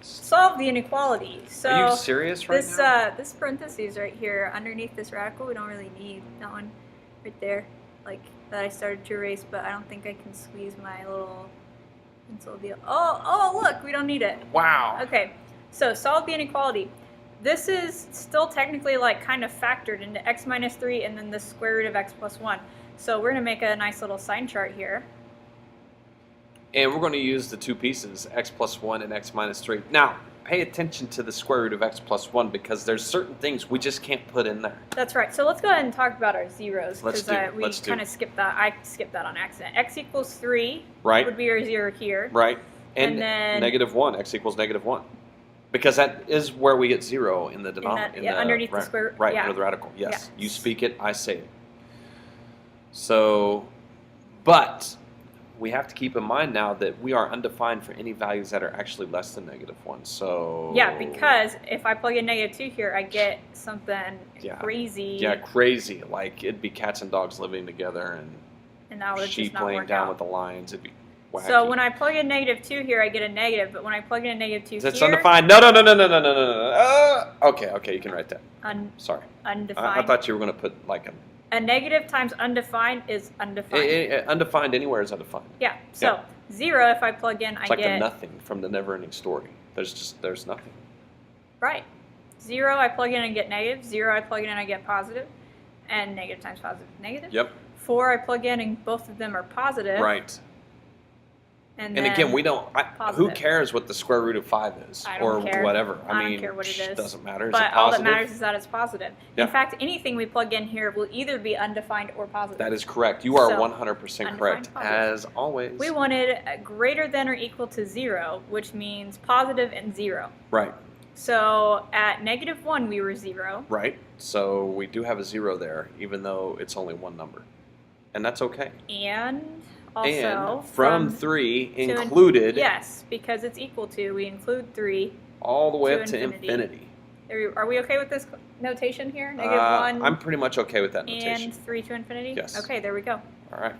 solve the inequality. So are you serious right now? This parentheses right here underneath this radical, we don't really need that one right there, like that I started to erase, but I don't think I can squeeze my little pencil deal. Oh, look, we don't need it. Wow. Okay, so solve the inequality. This is still technically like kind of factored into x minus 3 and then the square root of x plus 1. So we're going to make a nice little sign chart here. And we're going to use the two pieces, x plus 1 and x minus 3. Now, pay attention to the square root of x plus 1 because there's certain things we just can't put in there. That's right. So let's go ahead and talk about our zeros because we kind of skipped that. I skipped that on accident. X equals 3 would be our 0 here. Right. And then negative 1. X equals negative 1. Because that is where we get 0 in the denominator. Underneath the square root. Right, under the radical. Yes. You speak it, I say it. So, but we have to keep in mind now that we are undefined for any values that are actually less than negative 1. So yeah, because if I plug in negative 2 here, I get something crazy. Yeah, crazy. Like it'd be cats and dogs living together and that would sheep just not laying work down out. with the lions. It'd be wacky. So when I plug in negative 2 here, I get a negative, but when I plug in a negative 2 That's here... undefined. No. Okay, you can write that. Sorry. Undefined. I thought you were going to put like a negative times undefined is undefined. Undefined anywhere is undefined. Yeah. So 0, if I plug in, it's like the nothing from the never-ending story. There's nothing. Right. 0, I plug in and get negative. 0, I plug in and I get positive. And negative times positive, negative. Yep. 4, I plug in and both of them are positive. Right. And again, we don't. Who cares what the square root of 5 is, or whatever? I mean, don't care what it is. Doesn't matter. But all that matters is that it's positive. Yeah. In fact, anything we plug in here will either be undefined or positive. That is correct. You are 100% correct, as always. We wanted greater than or equal to 0, which means positive and 0. Right. So at negative 1, we were 0. Right. So we do have a 0 there, even though it's only one number, and that's okay. And also, from 3 included... Yes, because it's equal to, we include 3. All the way up to infinity. Are we okay with this notation here? Negative 1? I'm pretty much okay with that notation. And 3 to infinity? Yes. Okay, there we go. All right.